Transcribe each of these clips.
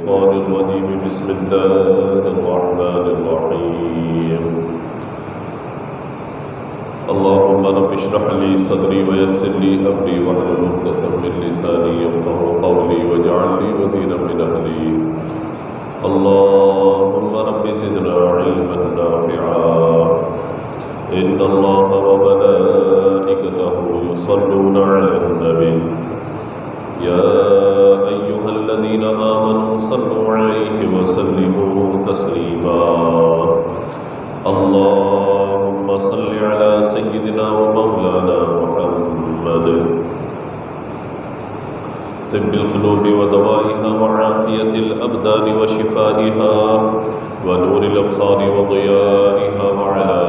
الشيطان الرجيم بسم الله الرحمن الرحيم اللهم رب اشرح لي صدري ويسر لي أمري واحلل عقدة من لساني يفقهوا قولي واجعل لي وزيرا من أهلي اللهم رب زدنا علما نافعا إن الله وملائكته يصلون على النبي يا أيها الذين آمنوا صلوا عليه وسلموا تسليما اللهم صل على سيدنا ومولانا محمد طب القلوب ودوائها وعافية الأبدان وشفائها ونور الأبصار وضيائها وعلى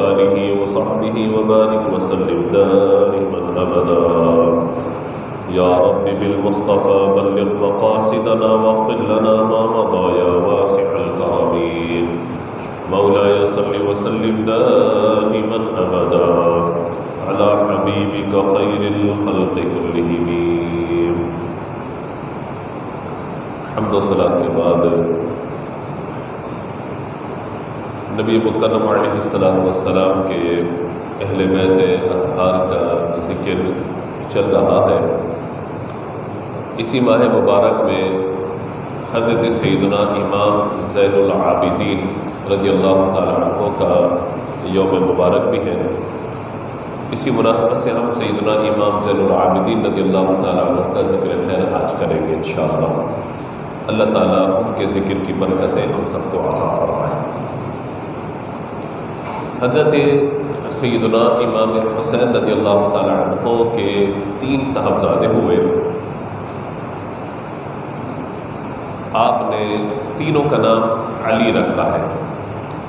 آله وصحبه وبارك وسلم دائما أبدا يا رب بالمصطفى بلغ مقاصدنا واغفر لنا ما مضى يا واسع الكرم مولاي صل وسلم دائما أبدا على حبيبك خير الخلق كلهم حمد و صلاۃ کے بعد نبی مکرم علیہ السلام کے اہل بیت اطہار کا ذکر چل رہا ہے۔ اسی ماہ مبارک میں حضرت سیدنا امام زین العابدین رضی اللہ تعالیٰ عنہ کا یوم مبارک بھی ہے۔ اسی مناسبت سے ہم سیدنا امام زین العابدین رضی اللہ تعالیٰ عنہ کا ذکر خیر آج کریں گے انشاءاللہ۔ اللہ تعالیٰ ان کے ذکر کی برکتیں ہم سب کو عطا فرمائے۔ حضرت سیدنا امام حسین رضی اللہ تعالیٰ عنہ کے 3 صاحبزادے ہوئے۔ آپ نے تینوں کا نام علی رکھا ہے۔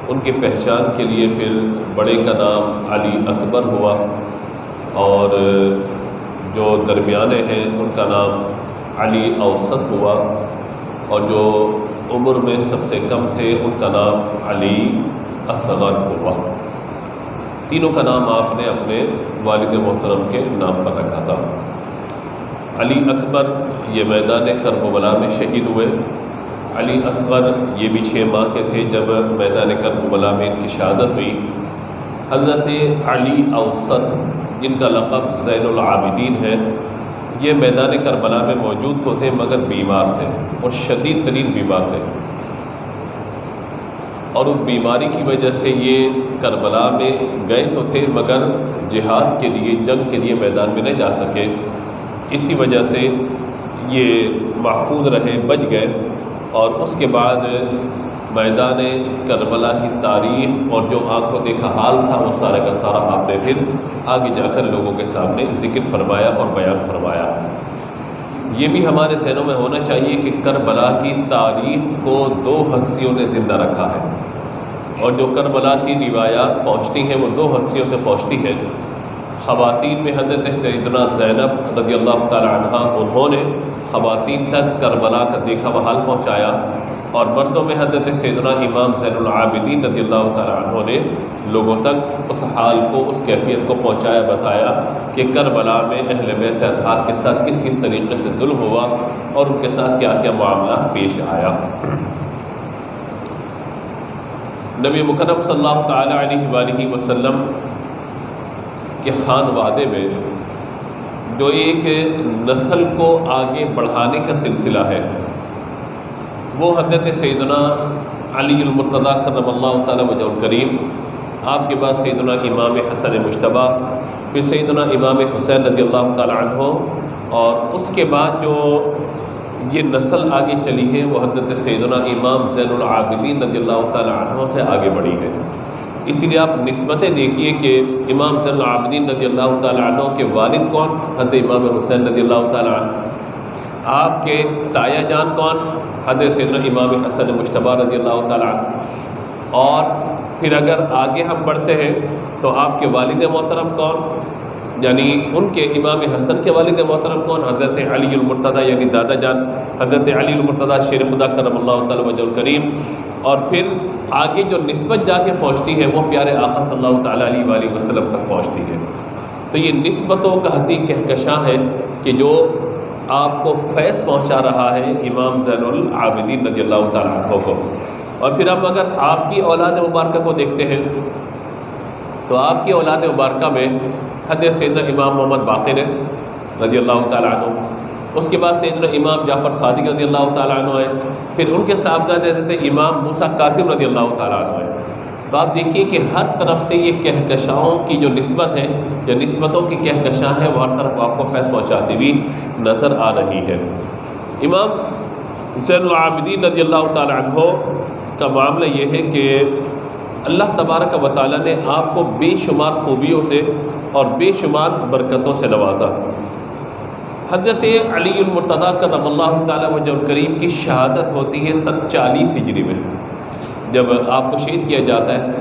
ان کی پہچان کے لیے پھر بڑے کا نام علی اکبر ہوا اور جو درمیانے ہیں ان کا نام علی اوسط ہوا اور جو عمر میں سب سے کم تھے ان کا نام علی اصغر ہوا۔ تینوں کا نام آپ نے اپنے والد محترم کے نام پر رکھا تھا۔ علی اکبر یہ میدان کربلا میں شہید ہوئے۔ علی اصغر یہ بھی 6 ماہ کے تھے جب میدان کربلا میں ان کی شہادت ہوئی۔ حضرت علی اوسط جن کا لقب زین العابدین ہے یہ میدان کربلا میں موجود تو تھے مگر بیمار تھے اور شدید ترین بیمار تھے، اور اس بیماری کی وجہ سے یہ کربلا میں گئے تو تھے مگر جہاد کے لیے جنگ کے لیے میدان میں نہیں جا سکے۔ اسی وجہ سے یہ محفوظ رہے، بچ گئے، اور اس کے بعد میدان کربلا کی تاریخ اور جو آپ کو دیکھا حال تھا وہ سارا کا سارا آپ نے پھر آگے جا کر لوگوں کے سامنے ذکر فرمایا اور بیان فرمایا۔ یہ بھی ہمارے ذہنوں میں ہونا چاہیے کہ کربلا کی تاریخ کو 2 ہستیوں نے زندہ رکھا ہے، اور جو کربلا کی روایات پہنچتی ہیں وہ 2 ہستیوں سے پہنچتی ہیں۔ خواتین میں حضرت سیدنا زینب رضی اللہ تعالی عنہ انہوں نے خواتین تک کربلا کا دیکھا وہ حال پہنچایا، اور مردوں میں حضرت سیدنا امام زین العابدین رضی اللہ تعالی عنہ نے لوگوں تک اس حال کو، اس کیفیت کو پہنچایا، بتایا کہ کربلا میں اہل بیت اطہار کے ساتھ کس کس طریقے سے ظلم ہوا اور ان کے ساتھ کیا کیا معاملہ پیش آیا۔ نبی مکرم صلی اللہ تعالی علیہ وآلہ وسلم کے خانوادے میں جو ایک نسل کو آگے بڑھانے کا سلسلہ ہے وہ حضرت سیدنا علی المرتضیٰ کرم اللہ تعالی وجہہ الکریم، آپ کے بعد سیدنا امام حسن مجتبیٰ، پھر سیدنا امام حسین رضی اللہ تعالی عنہ، اور اس کے بعد جو یہ نسل آگے چلی ہے وہ حضرت سیدنا امام زین العابدین رضی اللہ تعالی عنہ سے آگے بڑھی ہے۔ اسی لیے آپ نسبتیں دیکھیے کہ امام زین العابدین رضی اللہ تعالی عنہ کے والد کون؟ حضرت امام حسین رضی اللہ تعالی عنہ۔ آپ کے تایا جان کون؟ حضرت سیدنا امام حسن مجتبیٰ رضی اللہ تعالی عنہ۔ اور پھر اگر آگے ہم بڑھتے ہیں تو آپ کے والد محترم کون؟ یعنی ان کے امام حسن کے والد محترم کون؟ حضرت علی المرتضیٰ، یعنی دادا جان حضرت علی المرتضیٰ شیر خدا کرم اللہ تعالی وجہ الکریم۔ اور پھر آگے جو نسبت جا کے پہنچتی ہے وہ پیارے آقا صلی اللہ تعالی علیہ وآلہ وسلم تک پہنچتی ہے۔ تو یہ نسبتوں کا حسین کہکشاں ہے کہ جو آپ کو فیض پہنچا رہا ہے امام زین العابدین رضی اللہ تعالیٰ عنہ کو۔ اور پھر ہم اگر آپ کی اولاد مبارکہ کو دیکھتے ہیں تو آپ کی اولاد مبارکہ میں حضرت سیدنا امام محمد باقر رضی اللہ تعالیٰ عنہ، اس کے بعد سیدنا امام جعفر صادق رضی اللہ تعالیٰ عنہ ہے، پھر ان کے صاحبزادے حضرت امام موسیٰ کاظم رضی اللہ تعالیٰ عنہ ہے۔ تو آپ دیکھیے کہ ہر طرف سے یہ کہکشاؤں کی جو نسبت ہے، جو نسبتوں کی کہکشاں ہے، وہ ہر طرف آپ کو فیض پہنچاتی ہوئی نظر آ رہی ہے۔ امام زین العابدین رضی اللہ تعالیٰ عنہ کا معاملہ یہ ہے کہ اللہ تبارک و تعالیٰ نے آپ کو بے شمار خوبیوں سے اور بے شمار برکتوں سے نوازا۔ حضرت علی المرتضیٰ کرم اللہ تعالیٰ وجہ الکریم کی شہادت ہوتی ہے 40 ہجری میں، جب آپ کو شہید کیا جاتا ہے،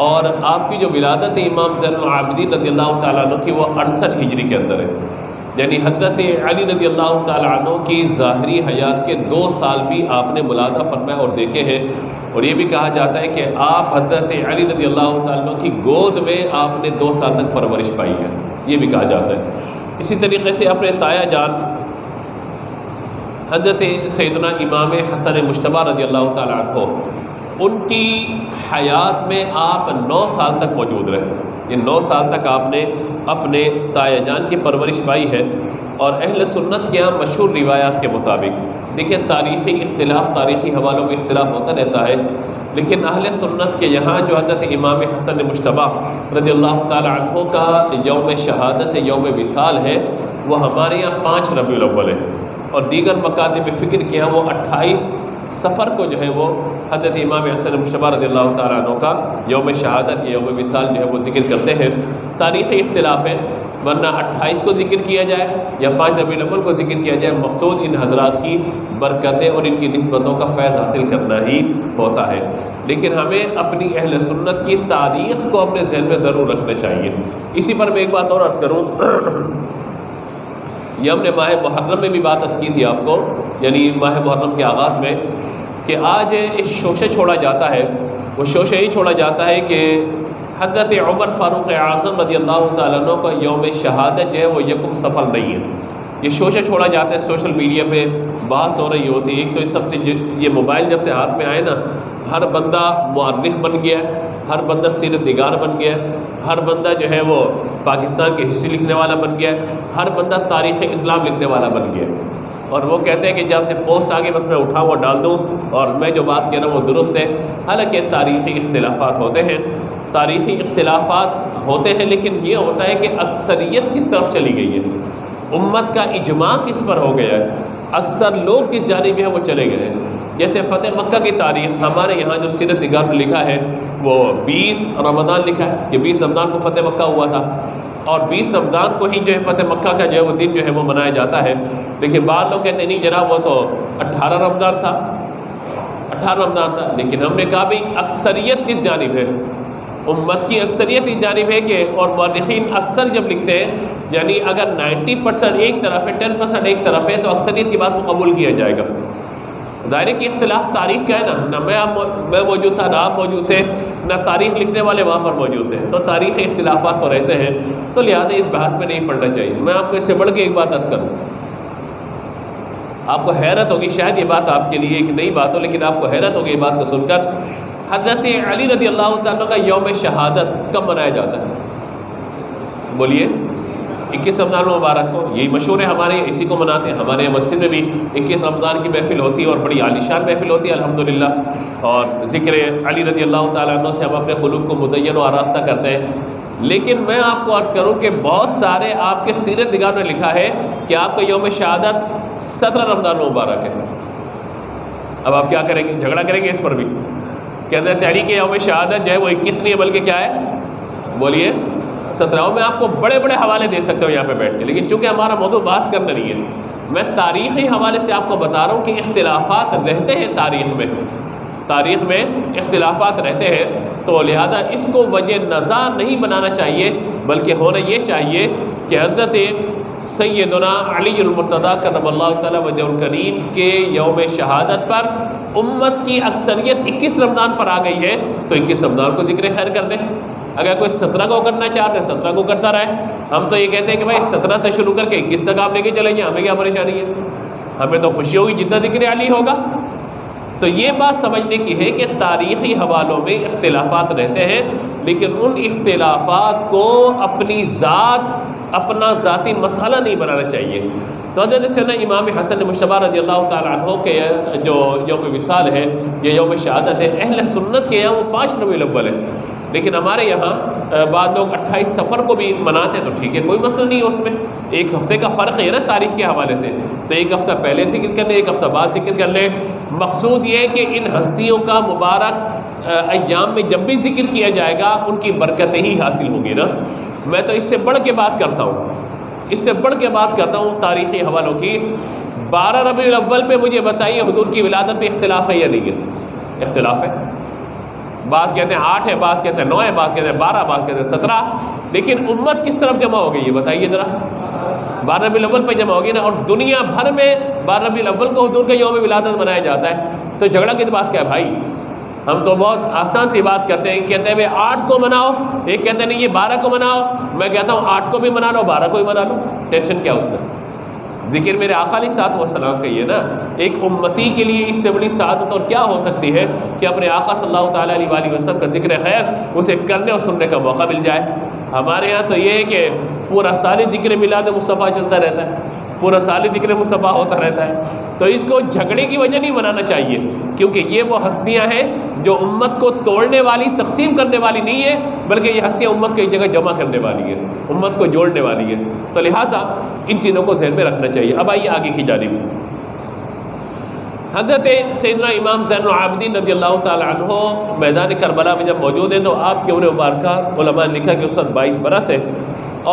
اور آپ کی جو ولادت ہے امام زین العابدین رضی اللہ تعالیٰ عنہ کی وہ 68 ہجری کے اندر ہے، یعنی حضرت علی رضی اللہ تعالیٰ عنہ کی ظاہری حیات کے 2 سال بھی آپ نے ملاحظہ فرمایا اور دیکھے ہیں، اور یہ بھی کہا جاتا ہے کہ آپ حضرت علی رضی اللہ تعالیٰ عنہ کی گود میں آپ نے 2 سال تک پرورش پائی ہے، یہ بھی کہا جاتا ہے۔ اسی طریقے سے اپنے تایا جان حضرت سیدنا امام حسن مجتبیٰ رضی اللہ تعالیٰ عنہ، ان کی حیات میں آپ 9 سال تک موجود رہے، یہ 9 سال تک آپ نے اپنے تایا جان کی پرورش پائی ہے۔ اور اہل سنت کے یہاں مشہور روایات کے مطابق، دیکھیں تاریخی اختلاف، تاریخی حوالوں میں اختلاف ہوتا رہتا ہے، لیکن اہل سنت کے یہاں جو حضرت امام حسن مجتبیٰ رضی اللہ تعالیٰ عنہ کا یوم شہادت، یوم وصال ہے، وہ ہمارے یہاں 5 ربیع الاول ہے، اور دیگر مکاتب فکر کے یہاں وہ 28 صفر کو جو ہے وہ حضرت امام حسن مجتبیٰ رضی اللہ تعالیٰ عنہ کا یوم شہادت، یوم وصال جو ہے وہ ذکر کرتے ہیں۔ تاریخی اختلاف ہے، ورنہ 28 کو ذکر کیا جائے یا 5 ربیع الاول کو ذکر کیا جائے، مقصود ان حضرات کی برکتیں اور ان کی نسبتوں کا فیض حاصل کرنا ہی ہوتا ہے۔ لیکن ہمیں اپنی اہل سنت کی تاریخ کو اپنے ذہن میں ضرور رکھنا چاہیے۔ اسی پر میں ایک بات اور عرض کروں، یہ ہم نے ماہ محرم میں بھی بات عرض کی تھی آپ کو، یعنی ماہ محرم کے آغاز میں، کہ آج ایک شوشے چھوڑا جاتا ہے، وہ شوشے ہی چھوڑا جاتا ہے کہ حضرت عمر فاروق اعظم رضی اللہ تعالیٰ عنہ کا یوم شہادت جو ہے وہ 1 صفر نہیں ہے۔ یہ شوشے چھوڑا جاتا ہے، سوشل میڈیا پہ بحث ہو رہی ہوتی ہے۔ ایک تو سب سے یہ موبائل جب سے ہاتھ میں آئے نا، ہر بندہ مؤرخ بن گیا، ہر بندہ سیرت نگار بن گیا، ہر بندہ جو ہے وہ پاکستان کی ہسٹری لکھنے والا بن گیا، ہر بندہ تاریخ اسلام لکھنے والا بن گیا، اور وہ کہتے ہیں کہ جب سے پوسٹ آگے بس میں اٹھاؤں وہ ڈال دوں اور میں جو بات کہہ رہا ہوں وہ درست ہے۔ حالانکہ تاریخی اختلافات ہوتے ہیں، تاریخی اختلافات ہوتے ہیں، لیکن یہ ہوتا ہے کہ اکثریت کس طرف چلی گئی ہے، امت کا اجماع کس پر ہو گیا ہے، اکثر لوگ کس جانب میں وہ چلے گئے ہیں۔ جیسے فتح مکہ کی تاریخ ہمارے یہاں جو سیرت نگار میں لکھا ہے وہ 20 رمضان لکھا ہے کہ 20 رمضان کو فتح مکہ ہوا تھا، اور 20 رمضان کو ہی جو ہے فتح مکہ کا جو ہے وہ دن جو ہے وہ منایا جاتا ہے۔ لیکن بعض لوگ کہتے ہیں نہیں جناب وہ تو 18 رمضان تھا، 18 رمضان تھا۔ لیکن ہم نے کہا بھائی اکثریت کس جانب ہے، امت کی اکثریت اس جانب ہے کہ، اور مورخین اکثر جب لکھتے ہیں یعنی اگر 90% ایک طرف ہے، 10% ایک طرف ہے، تو اکثریت کی بات کو قبول کیا جائے گا۔ ظاہر ہے کہ اختلاف تاریخ کا ہے نا، نہ میں موجود تھا، نہ آپ موجود تھے، نہ تاریخ لکھنے والے وہاں پر موجود تھے، تو تاریخی اختلافات تو رہتے ہیں، تو لہٰذا اس بحث میں نہیں پڑھنا چاہیے۔ میں آپ کو اس سے بڑھ کے ایک بات عرض کروں، آپ کو حیرت ہوگی، شاید یہ بات آپ کے لیے ایک نئی بات ہو، لیکن آپ کو حیرت ہوگی یہ بات کو سن کر، حضرت علی رضی اللہ تعالیٰ کا یوم شہادت کب منایا جاتا ہے؟ بولیے 21 رمضان مبارک کو، یہی مشہور ہے ہمارے، اسی کو مناتے ہیں۔ ہمارے مسجد میں بھی 21 رمضان کی محفل ہوتی ہے اور بڑی عالیشان محفل ہوتی ہے الحمدللہ، اور ذکر علی رضی اللہ تعالیٰ عنہ سے ہم اپنے قلوب کو مدین و آراستہ کرتے ہیں۔ لیکن میں آپ کو عرض کروں کہ بہت سارے آپ کے سیرت نگار میں لکھا ہے کہ آپ کا یوم شہادت 17 رمضان مبارک ہے۔ اب آپ کیا کریں گے؟ جھگڑا کریں گے اس پر بھی کہ حضرت علی کے یوم شہادت جو ہے وہ 21 نہیں ہے بلکہ کیا ہے؟ بولیے 17۔ میں آپ کو بڑے بڑے حوالے دے سکتا ہوں یہاں پہ بیٹھ کے، لیکن چونکہ ہمارا موضوع بحث کرنا نہیں ہے، میں تاریخی حوالے سے آپ کو بتا رہا ہوں کہ اختلافات رہتے ہیں تاریخ میں اختلافات رہتے ہیں، تو لہذا اس کو وجہ نزاع نہیں بنانا چاہیے، بلکہ ہونا یہ چاہیے کہ حضرت سیدنا علی المرتضیٰ کرم اللہ تعالیٰ وجہ الکریم کے یوم شہادت پر امت کی اکثریت 21 رمضان پر آ گئی ہے، تو 21 رمضان کو ذکر خیر کر دیں۔ اگر کوئی 17 کو کرنا چاہتے ہیں 17 کو کرتا رہے. ہم تو یہ کہتے ہیں کہ بھائی 17 سے شروع کر کے 21 تک آپ لے کے چلیں گے, ہمیں کیا پریشانی ہے, ہمیں تو خوشی ہوگی جتنا ذکر علی ہوگا. تو یہ بات سمجھنے کی ہے کہ تاریخی حوالوں میں اختلافات رہتے ہیں, لیکن ان اختلافات کو اپنی ذات اپنا ذاتی مسئلہ نہیں بنانا چاہیے. تو حضرت سیدنا امام حسن مجتبی رضی اللہ تعالیٰ عنہ کے جو یوم وصال ہے یا یوم شہادت ہے, اہل سنت کے یہاں وہ 5 ربیع الاول ہے, لیکن ہمارے یہاں بعض لوگ 28 صفر کو بھی مناتے ہیں. تو ٹھیک ہے, کوئی مسئلہ نہیں ہے اس میں, ایک ہفتے کا فرق ہے نا تاریخ کے حوالے سے, تو ایک ہفتہ پہلے ذکر کر لیں, ایک ہفتہ بعد ذکر کر لیں. مقصود یہ ہے کہ ان ہستیوں کا مبارک ایام میں جب بھی ذکر کیا جائے گا ان کی برکتیں ہی حاصل ہوں گی نا. میں تو اس سے بڑھ کے بات کرتا ہوں, تاریخی حوالوں کی. 12 ربیع الاول پہ مجھے بتائیے حضور کی ولادت پہ اختلاف ہے یا نہیں ہے؟ اختلاف ہے. بعض کہتے ہیں 8 ہے, بعض کہتے ہیں 9 ہے, بعض کہتے ہیں 12, بعض کہتے ہیں 17. لیکن امت کس طرف جمع ہو گئی یہ بتائیے ذرا. 12 ربیع الاول پہ جمع ہوگی نا, اور دنیا بھر میں 12 ربیع الاول کو حضور کا یوم ولادت منایا جاتا ہے. تو جھگڑا کس بات کا ہے بھائی؟ ہم تو بہت آسان سی بات کرتے ہیں, کہتے ہیں بھائی 8 کو مناؤ, ایک کہتے ہیں نہیں یہ 12 کو مناؤ. میں کہتا ہوں 8 کو بھی منا لو, 12 کو بھی منا لو, ٹینشن کیا اس میں؟ ذکر میرے آقا علیہ الصلوۃ والسلام کا یہ نا, ایک امتی کے لیے اس سے بڑی سعادت اور کیا ہو سکتی ہے کہ اپنے آقا صلی اللہ تعالیٰ علیہ وآلہ وسلم کا ذکر خیر اسے کرنے اور سننے کا موقع مل جائے. ہمارے یہاں تو یہ ہے کہ پورا سال ذکر میلاد مصطفیٰ چلتا رہتا ہے, پورا سال ذکر مصطفیٰ ہوتا رہتا ہے. تو اس کو جھگڑے کی وجہ نہیں بنانا چاہیے, کیونکہ یہ وہ ہستیاں ہیں جو امت کو توڑنے والی, تقسیم کرنے والی نہیں ہے, بلکہ یہ ہستیاں امت کو ایک جگہ جمع کرنے والی ہے, امت کو جوڑنے والی ہے. تو لہٰذا ان چیزوں کو ذہن میں رکھنا چاہیے. اب آئیے آگے کی جانب. حضرت سیدنا امام زین العابدین رضی اللہ تعالیٰ عنہ میدان کربلا میں جب موجود ہیں تو آپ کی عمر مبارکہ علماء نے لکھا کہ اس وقت 22 برس ہے,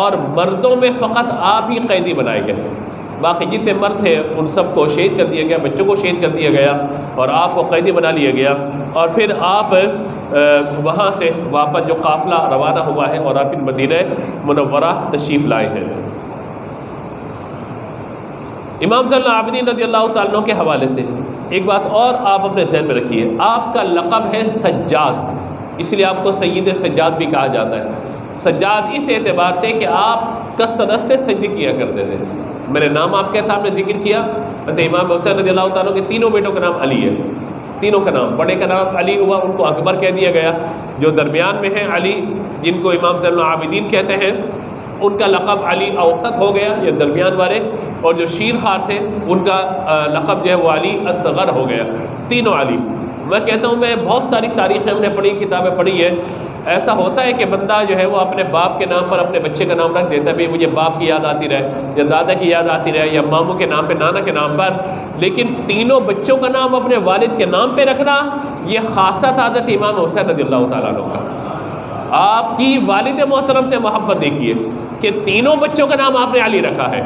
اور مردوں میں فقط آپ ہی قیدی بنائے گئے. باقی جتنے مرد تھے ان سب کو شہید کر دیا گیا, بچوں کو شہید کر دیا گیا, اور آپ کو قیدی بنا لیا گیا. اور پھر آپ وہاں سے واپس جو قافلہ روانہ ہوا ہے, اور آپ پھر مدینہ منورہ تشریف لائے ہیں. امام زین العابدین رضی اللہ تعالیٰ عنہ کے حوالے سے ایک بات اور آپ اپنے ذہن میں رکھیے, آپ کا لقب ہے سجاد, اس لیے آپ کو سید سجاد بھی کہا جاتا ہے. سجاد اس اعتبار سے کہ آپ کثرت سے سجدے کیا کرتے تھے. میرے نام آپ کے آپ نے ذکر کیا, امام حسین رضی اللہ تعالیٰ کے تینوں بیٹوں کا نام علی ہے, تینوں کا نام, بڑے کا نام علی ہوا, ان کو اکبر کہہ دیا گیا. جو درمیان میں ہیں علی, جن کو امام زین العابدین کہتے ہیں, ان کا لقب علی اوسط ہو گیا, یہ درمیان والے. اور جو شیر خوار تھے ان کا لقب جو ہے وہ علی اصغر ہو گیا. تینوں علی. میں کہتا ہوں, میں بہت ساری تاریخیں ہم نے پڑھی, کتابیں پڑھی ہے, ایسا ہوتا ہے کہ بندہ جو ہے وہ اپنے باپ کے نام پر اپنے بچے کا نام رکھ دیتا ہے, بھائی مجھے باپ کی یاد آتی رہے, یا دادا کی یاد آتی رہے, یا ماموں کے نام پہ, نانا کے نام پر. لیکن تینوں بچوں کا نام اپنے والد کے نام پہ رکھنا یہ خاصت عادت امام حسین رضی اللہ تعالیٰ عنہ کا. آپ کی والد محترم سے محبت دیکھیے کہ تینوں بچوں کا نام آپ نے علی رکھا ہے,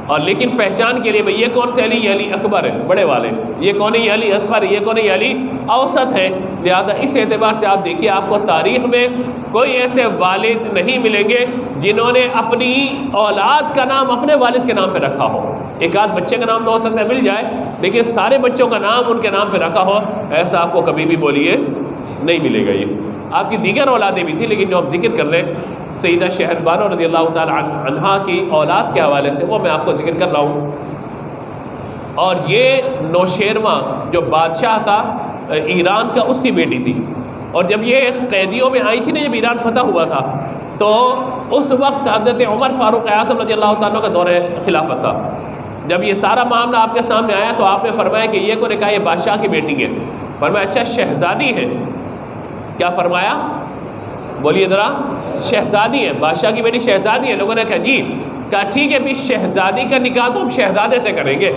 اور لیکن پہچان کے لیے بھئی یہ کون سے علی, یہ علی اکبر ہے بڑے والے, یہ کون ہے, یہ علی اصغر ہے, یہ کون ہے, یہ علی اوسط ہے. لہذا اس اعتبار سے آپ دیکھیے آپ کو تاریخ میں کوئی ایسے والد نہیں ملیں گے جنہوں نے اپنی اولاد کا نام اپنے والد کے نام پہ رکھا ہو. ایک آدھ بچے کا نام تو ہو سکتا ہے مل جائے, لیکن سارے بچوں کا نام ان کے نام پہ رکھا ہو, ایسا آپ کو کبھی بھی بولیے نہیں ملے گا. یہ آپ کی دیگر اولادیں بھی تھیں, لیکن جو ہم ذکر کر لیں سیدہ شہربانو رضی اللہ تعالیٰ عنہا کی اولاد کے حوالے سے, وہ میں آپ کو ذکر کر رہا ہوں. اور یہ نوشیروان جو بادشاہ تھا ایران کا, اس کی بیٹی تھی. اور جب یہ قیدیوں میں آئی تھی نا, جب ایران فتح ہوا تھا, تو اس وقت حضرت عمر فاروق اعظم رضی اللہ تعالیٰ کا دور خلافت تھا. جب یہ سارا معاملہ آپ کے سامنے آیا تو آپ نے فرمایا کہ یہ کو نے کہا یہ بادشاہ کی بیٹی ہے. فرمایا اچھا شہزادی ہے, کیا فرمایا بولیے ذرا, شہزادی ہے, بادشاہ کی بیٹی شہزادی ہے. لوگوں نے کہا جی, کہا ٹھیک ہے بھی شہزادی کا نکاح تو ہم شہزادے سے کریں گے,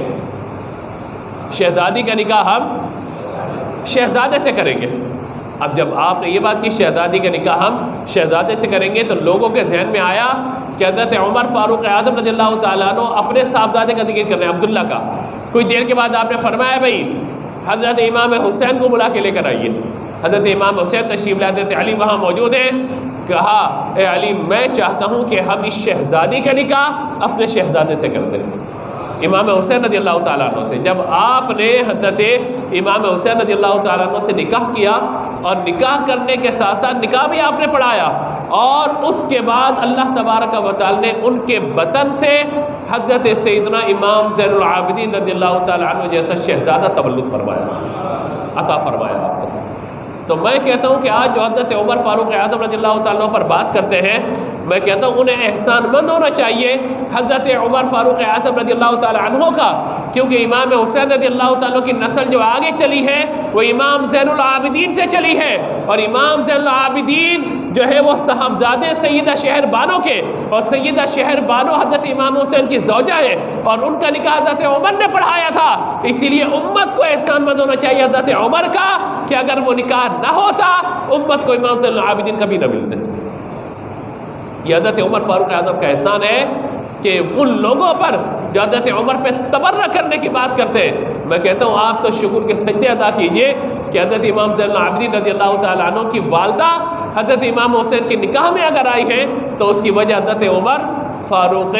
شہزادی کا نکاح ہم شہزادے سے کریں گے. اب جب آپ نے یہ بات کی شہزادی کا نکاح ہم شہزادے سے کریں گے, تو لوگوں کے ذہن میں آیا کہ حضرت عمر فاروق اعظم رضی اللہ تعالیٰ عنہ اپنے صاحبزادے کا ذکر کر رہے ہیں, عبداللہ کا. کچھ دیر کے بعد آپ نے فرمایا بھائی حضرت امام حسین کو بلا کے لے کر آئیے. حضرت امام حسین تشریف لائے, حضرت علی وہاں موجود ہیں. کہا اے علی میں چاہتا ہوں کہ ہم اس شہزادی کا نکاح اپنے شہزادے سے کر دیں, امام حسین رضی اللہ تعالیٰ عنہ سے. جب آپ نے حضرت امام حسین رضی اللہ تعالیٰ عنہ سے نکاح کیا اور نکاح کرنے کے ساتھ ساتھ نکاح بھی آپ نے پڑھایا، اور اس کے بعد اللہ تبارک و تعالی نے ان کے بطن سے حضرت سیدنا امام زین العابدین رضی اللہ تعالیٰ عنہ جیسا شہزادہ تولد فرمایا، عطا فرمایا آپ کو۔ تو میں کہتا ہوں کہ آج جو حضرت عمر فاروق اعظم رضی اللہ تعالیٰ عنہ پر بات کرتے ہیں، میں کہتا ہوں انہیں احسان مند ہونا چاہیے حضرت عمر فاروق اعظم رضی اللہ تعالیٰ عنہ کا، کیونکہ امام حسین رضی اللہ تعالیٰ کی نسل جو آگے چلی ہے وہ امام زین العابدین سے چلی ہے، اور امام زین العابدین جو ہے وہ صاحبزادے سیدہ شہر بانو کے، اور سیدہ شہر بانو حضرت امام حسین کی زوجہ ہے، اور ان کا نکاح حضرت عمر نے پڑھایا تھا۔ اسی لیے امت کو احسان مند ہونا چاہیے حضرت عمر کا کہ اگر وہ نکاح نہ ہوتا امت کو امام زین العابدین کبھی نہ ملتے۔ یہ حضرت عمر فاروق اعظم کا احسان ہے کہ ان لوگوں پر جو حضرت عمر پہ تبرہ کرنے کی بات کرتے ہیں، میں کہتا ہوں آپ تو شکر کے سجدے ادا کیجئے کہ حضرت امام زین العابدین رضی اللہ تعالیٰ عنہ کی والدہ حضرت امام حسین کے نکاح میں اگر آئی ہے تو اس کی وجہ حضرت عمر فاروق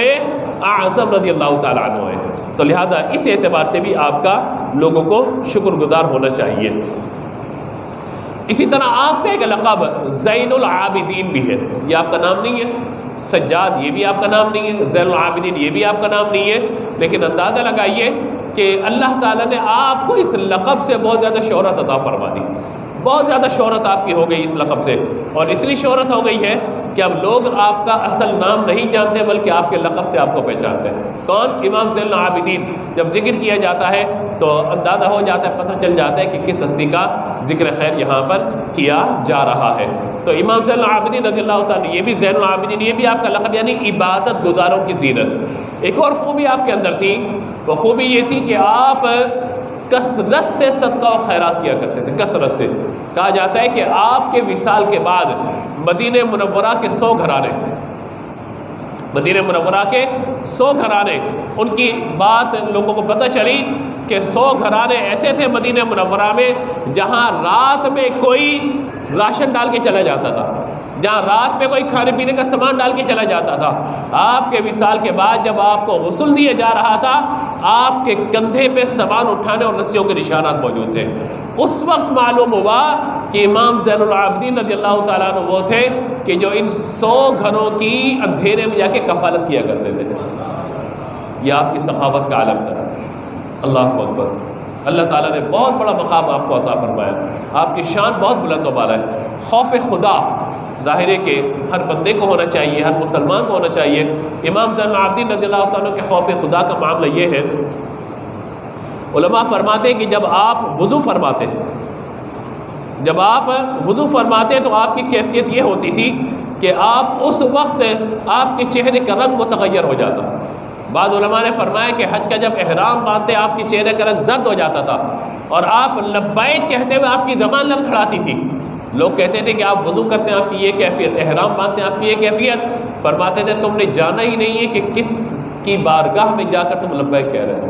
اعظم رضی اللہ تعالیٰ عنہ ہے۔ تو لہذا اس اعتبار سے بھی آپ کا لوگوں کو شکر گزار ہونا چاہیے۔ اسی طرح آپ کا ایک لقب زین العابدین بھی ہے، یہ آپ کا نام نہیں ہے، سجاد یہ بھی آپ کا نام نہیں ہے، زین العابدین یہ بھی آپ کا نام نہیں ہے، لیکن اندازہ لگائیے کہ اللہ تعالیٰ نے آپ کو اس لقب سے بہت زیادہ شہرت عطا فرما دی، بہت زیادہ شہرت آپ کی ہو گئی اس لقب سے، اور اتنی شہرت ہو گئی ہے کہ اب لوگ آپ کا اصل نام نہیں جانتے بلکہ آپ کے لقب سے آپ کو پہچانتے ہیں۔ کون؟ امام زین العابدین۔ جب ذکر کیا جاتا ہے تو اندازہ ہو جاتا ہے، پتہ چل جاتا ہے کہ کس ہستی کا ذکر خیر یہاں پر کیا جا رہا ہے۔ تو امام زین العابدین رضی اللہ تعالیٰ یہ بھی زین العابدین، یہ بھی آپ کا لقب، یعنی عبادت گزاروں کی زینت۔ ایک اور خوبی آپ کے اندر تھی، وہ خوبی یہ تھی کہ آپ کثرت سے صدقہ و خیرات کیا کرتے تھے، کثرت سے۔ کہا جاتا ہے کہ آپ کے وصال کے بعد مدینہ منورہ کے 100 گھرانے، مدینہ منورہ کے 100 گھرانے، ان کی بات لوگوں کو پتہ چلی کہ 100 گھرانے ایسے تھے مدینہ منورہ میں جہاں رات میں کوئی راشن ڈال کے چلا جاتا تھا، جہاں رات میں کوئی کھانے پینے کا سامان ڈال کے چلا جاتا تھا۔ آپ کے وصال کے بعد جب آپ کو غسل دیا جا رہا تھا، آپ کے کندھے پہ سامان اٹھانے اور رسیوں کے نشانات موجود تھے۔ اس وقت معلوم ہوا کہ امام زین العابدین رضی اللہ تعالیٰ عنہ وہ تھے کہ جو ان 100 گھروں کی اندھیرے میں جا کے کفالت کیا کرتے تھے۔ یہ آپ کی سخاوت کا عالم تھا۔ اللہ اکبر، اللہ تعالیٰ نے بہت بڑا مقام آپ کو عطا فرمایا، آپ کی شان بہت بلند و بالا ہے۔ خوف خدا ظاہر ہے کہ ہر بندے کو ہونا چاہیے، ہر مسلمان کو ہونا چاہیے۔ امام زین العابدین رضی اللہ تعالیٰ کے خوف خدا کا معاملہ یہ ہے، علماء فرماتے ہیں کہ جب آپ وضو فرماتے تو آپ کی کیفیت یہ ہوتی تھی کہ آپ اس وقت آپ کے چہرے کا رنگ متغیر ہو جاتا۔ بعض علماء نے فرمایا کہ حج کا جب احرام باندھتے آپ کے چہرے کا رنگ زرد ہو جاتا تھا، اور آپ لبیک کہتے ہوئے آپ کی زبان لڑکھڑاتی تھی۔ لوگ کہتے تھے کہ آپ وضو کرتے ہیں آپ کی یہ کیفیت، احرام باندھتے ہیں آپ کی یہ کیفیت۔ فرماتے تھے تم نے جانا ہی نہیں ہے کہ کس کی بارگاہ میں جا کر تم لبیک کہہ رہے ہو،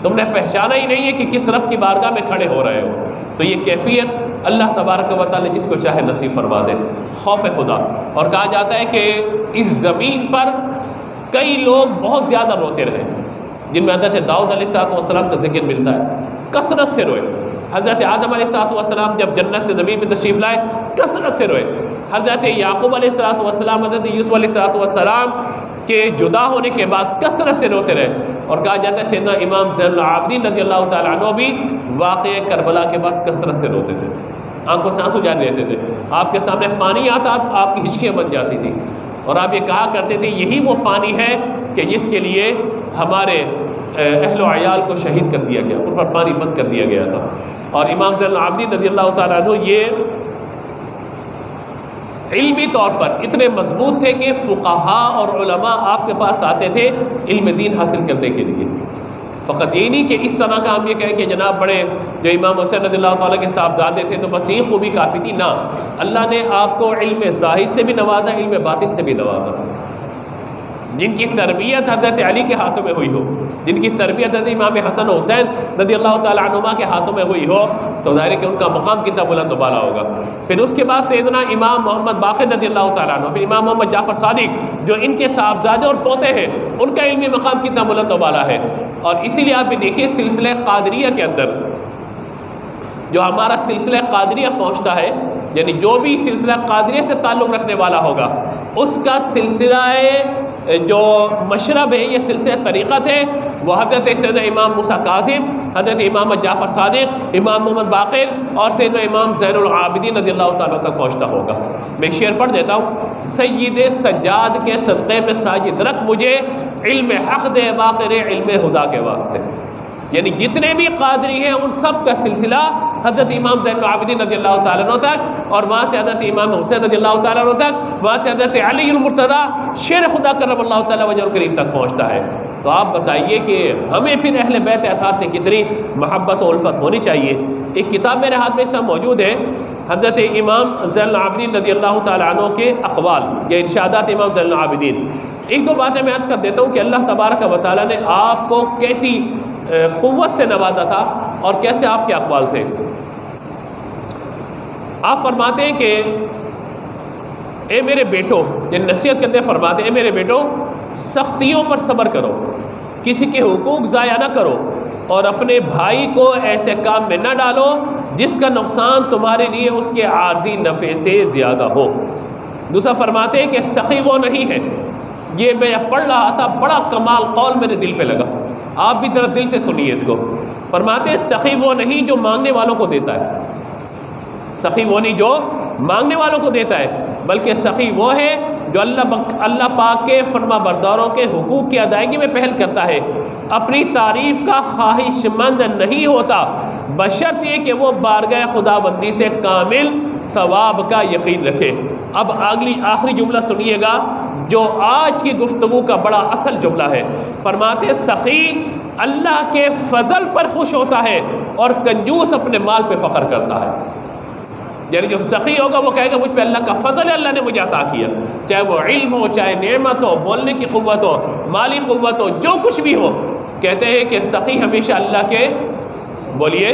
تم نے پہچانا ہی نہیں ہے کہ کس رب کی بارگاہ میں کھڑے ہو رہے ہو۔ تو یہ کیفیت اللہ تبارک و تعالی جس کو چاہے نصیب فرما دے، خوف خدا۔ اور کہا جاتا ہے کہ اس زمین پر کئی لوگ بہت زیادہ روتے رہے، جن میں حضرت داؤد علیہ السلام کا ذکر ملتا ہے، کثرت سے روئے۔ حضرت آدم علیہ السلام جب جنت سے زمین میں تشریف لائے کثرت سے روئے۔ حضرت یعقوب علیہ السلام، حضرت یوسف علیہ السلام کے جدا ہونے کے بعد کثرت سے روتے رہے۔ اور کہا جاتا ہے سیدنا امام زین العابدین رضی اللہ تعالیٰ عنہ بھی واقعہ کربلا کے بعد کثرت سے روتے تھے، آنکھوں سے آنسو جاری رہتے تھے۔ آپ کے سامنے پانی آتا تو آپ کی ہچکیاں بن جاتی تھی، اور آپ یہ کہا کرتے تھے یہی وہ پانی ہے کہ جس کے لیے ہمارے اہل و عیال کو شہید کر دیا گیا، ان پر پانی بند کر دیا گیا تھا۔ اور امام زین العابدین رضی اللہ تعالیٰ عنہ یہ علمی طور پر اتنے مضبوط تھے کہ فقہاء اور علماء آپ کے پاس آتے تھے علم دین حاصل کرنے کے لیے۔ فقط یہ نہیں کہ اس طرح کا ہم یہ کہیں کہ جناب بڑے جو امام حسین رضی اللہ تعالیٰ کے صاحبزادے تھے تو بس یہ خوبی کافی تھی، نہ، اللہ نے آپ کو علم ظاہر سے بھی نوازا، علم باطن سے بھی نوازا۔ جن کی تربیت حضرت علی کے ہاتھوں میں ہوئی ہو، جن کی تربیت حضرت امام حسن حسین رضی اللہ تعالیٰ عنہما کے ہاتھوں میں ہوئی ہو، تو ظاہر ہے کہ ان کا مقام کتنا بلند و بالا ہوگا۔ پھر اس کے بعد سیدنا امام محمد باقر رضی اللہ تعالیٰ عنہ، پھر امام محمد جعفر صادق جو ان کے صاحبزادے اور پوتے ہیں، ان کا علمی مقام کتنا بلند و بالا ہے۔ اور اسی لیے آپ بھی دیکھیے سلسلہ قادریہ کے اندر جو ہمارا سلسلہ قادریہ پہنچتا ہے، یعنی جو بھی سلسلہ قادریہ سے تعلق رکھنے والا ہوگا اس کا سلسلہ جو مشرب ہے، یہ سلسلہ طریقت ہے، وہ حضرت سیدنا امام موسیٰ کاظم، حضرت امام جعفر صادق، امام محمد باقر اور سیدنا امام زین العابدین رضی اللہ تعالیٰ تک پہنچتا ہوگا۔ میں ایک شعر پڑھ دیتا ہوں: سید سجاد کے صدقے میں ساجد رکھ مجھے، علم حق دے باقر علم خدا کے واسطے۔ یعنی جتنے بھی قادری ہیں ان سب کا سلسلہ حضرت امام زین العابدین رضی اللہ تعالیٰ عنہ تک، اور وہاں سے حضرت امام حسین رضی اللہ تعالیٰ عنہ تک، وہاں سے حضرت علی المرتضیٰ شیر خدا کرم اللہ تعالیٰ وجہ الکریم تک پہنچتا ہے۔ تو آپ بتائیے کہ ہمیں پھر اہل بیت اطہار سے کتنی محبت و الفت ہونی چاہیے۔ ایک کتاب میرے ہاتھ میں اس وقت موجود ہے، حضرت امام زین العابدین رضی اللہ تعالیٰ عنہ کے اقوال یا ارشادات امام زین العابدین۔ ایک دو باتیں میں عرض کر دیتا ہوں کہ اللہ تبارک و تعالیٰ نے آپ کو کیسی قوت سے نوازا تھا اور کیسے آپ کے اقوال تھے۔ آپ فرماتے ہیں کہ اے میرے بیٹو، یہ نصیحت کرتے فرماتے ہیں، اے میرے بیٹو سختیوں پر صبر کرو، کسی کے حقوق ضائع نہ کرو، اور اپنے بھائی کو ایسے کام میں نہ ڈالو جس کا نقصان تمہارے لیے اس کے عارضی نفع سے زیادہ ہو۔ دوسرا فرماتے ہیں کہ سخی وہ نہیں ہے، یہ میں پڑھ رہا تھا، بڑا کمال قول میرے دل پہ لگا، آپ بھی ذرا دل سے سنیے اس کو۔ فرماتے ہیں سخی وہ نہیں جو مانگنے والوں کو دیتا ہے، سخی وہ نہیں جو مانگنے والوں کو دیتا ہے، بلکہ سخی وہ ہے جو اللہ پاک کے فرما برداروں کے حقوق کی ادائیگی میں پہل کرتا ہے، اپنی تعریف کا خواہش مند نہیں ہوتا، بشرط یہ کہ وہ بارگاہ خدا بندی سے کامل ثواب کا یقین رکھے۔ اب آخری جملہ سنیے گا جو آج کی گفتگو کا بڑا اصل جملہ ہے۔ فرماتے سخی اللہ کے فضل پر خوش ہوتا ہے اور کنجوس اپنے مال پہ فخر کرتا ہے۔ یعنی جو سخی ہوگا وہ کہے گا مجھ پہ اللہ کا فضل ہے، اللہ نے مجھے عطا کیا، چاہے وہ علم ہو، چاہے نعمت ہو، بولنے کی قوت ہو، مالی قوت ہو، جو کچھ بھی ہو۔ کہتے ہیں کہ سخی ہمیشہ اللہ کے بولیے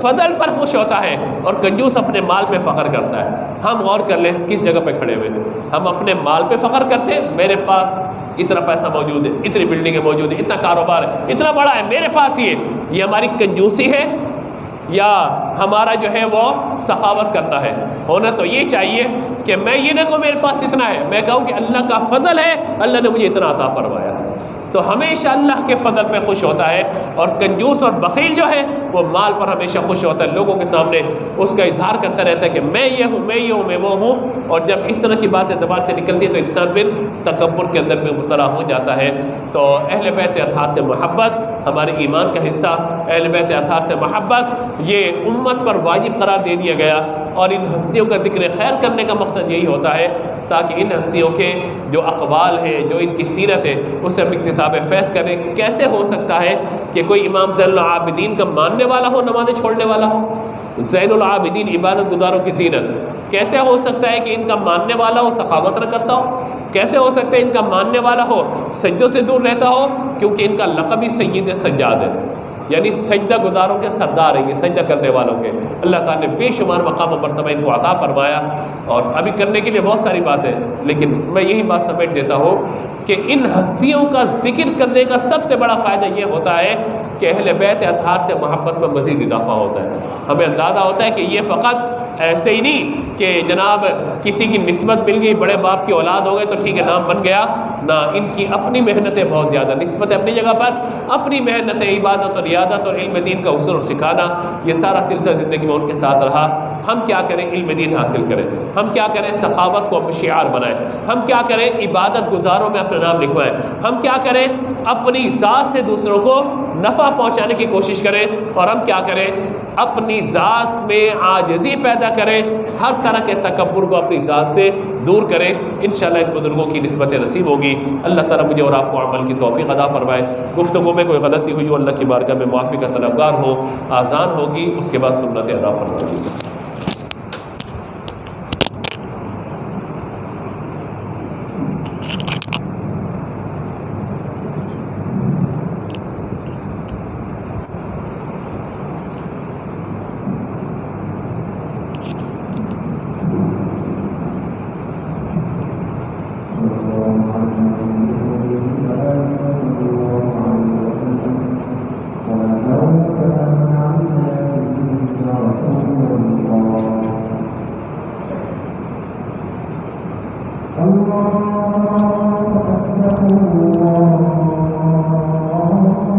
فضل پر خوش ہوتا ہے اور کنجوس اپنے مال پہ فخر کرتا ہے۔ ہم غور کر لیں کس جگہ پہ کھڑے ہوئے، ہم اپنے مال پہ فخر کرتے ہیں، میرے پاس اتنا پیسہ موجود ہے، اتنی بلڈنگیں موجود ہیں، اتنا کاروبار ہے، اتنا بڑا ہے، میرے پاس یہ ہماری کنجوسی ہے یا ہمارا جو ہے وہ سخاوت کرنا ہے؟ ہونا تو یہ چاہیے کہ میں یہ نہ کہوں میرے پاس اتنا ہے، میں کہوں کہ اللہ کا فضل ہے، اللہ نے مجھے اتنا عطا فرمایا۔ تو ہمیشہ اللہ کے فضل پہ خوش ہوتا ہے، اور کنجوس اور بخیل جو ہے وہ مال پر ہمیشہ خوش ہوتا ہے، لوگوں کے سامنے اس کا اظہار کرتا رہتا ہے کہ میں یہ ہوں، میں یہ ہوں، میں وہ ہوں۔ اور جب اس طرح کی باتیں زبان سے نکلتی ہے تو انسان پھر تکبر کے اندر بھی مبتلا ہو جاتا ہے۔ تو اہل بیت اطہار سے محبت ہمارے ایمان کا حصہ، اہل بیت اطہار سے محبت یہ امت پر واجب قرار دے دیا گیا، اور ان ہستیوں کا ذکر خیر کرنے کا مقصد یہی ہوتا ہے تاکہ ان ہستیوں کے جو اقوال ہیں، جو ان کی سیرت ہے، اسے ہم اقتتاب فیض کریں۔ کیسے ہو سکتا ہے کہ کوئی امام زین العابدین کا ماننے والا ہو، نمازیں چھوڑنے والا ہو؟ زین العابدین عبادت گزاروں کی سیرت، کیسے ہو سکتا ہے کہ ان کا ماننے والا ہو سخاوت نہ کرتا ہو؟ کیسے ہو سکتا ہے ان کا ماننے والا ہو سجدوں سے دور رہتا ہو؟ کیونکہ ان کا لقب ہی سید سجاد ہے، یعنی سجدہ گزاروں کے سردار ہیں، یہ سجدہ کرنے والوں کے۔ اللہ تعالیٰ نے بے شمار مقام و مرتبہ ان کو عطا فرمایا، اور ابھی کرنے کے لیے بہت ساری باتیں، لیکن میں یہی بات سمیٹ دیتا ہوں کہ ان ہستیوں کا ذکر کرنے کا سب سے بڑا فائدہ یہ ہوتا ہے کہ اہل بیت اطہار سے محبت میں مزید اضافہ ہوتا ہے۔ ہمیں اندازہ ہوتا ہے کہ یہ فقط ایسے ہی نہیں کہ جناب کسی کی نسبت مل گئی، بڑے باپ کی اولاد ہو گئے تو ٹھیک ہے نام بن گیا، نہ، ان کی اپنی محنتیں بہت زیادہ، نسبت اپنی جگہ پر، اپنی محنتیں، عبادت اور ریاضت اور علم دین کا اصول اور سکھانا، یہ سارا سلسلہ زندگی میں ان کے ساتھ رہا۔ ہم کیا کریں؟ علم دین حاصل کریں، ہم کیا کریں؟ سخاوت کو اپنا شعار بنائیں، ہم کیا کریں؟ عبادت گزاروں میں اپنا نام لکھوائیں، ہم کیا کریں؟ اپنی ذات سے دوسروں کو نفع پہنچانے کی کوشش کریں، اور ہم کیا کریں؟ اپنی ذات میں عاجزی پیدا کریں، ہر طرح کے تکبر کو اپنی ذات سے دور کریں۔ انشاءاللہ ان بزرگوں کی نسبت نصیب ہوگی۔ اللہ تعالیٰ مجھے اور آپ کو عمل کی توفیق عطا فرمائے۔ گفتگو میں کوئی غلطی ہوئی ہو اللہ کی بارگاہ میں معافی کا طلبگار ہو۔ آذان ہوگی، اس کے بعد سنت ادا فرمائے۔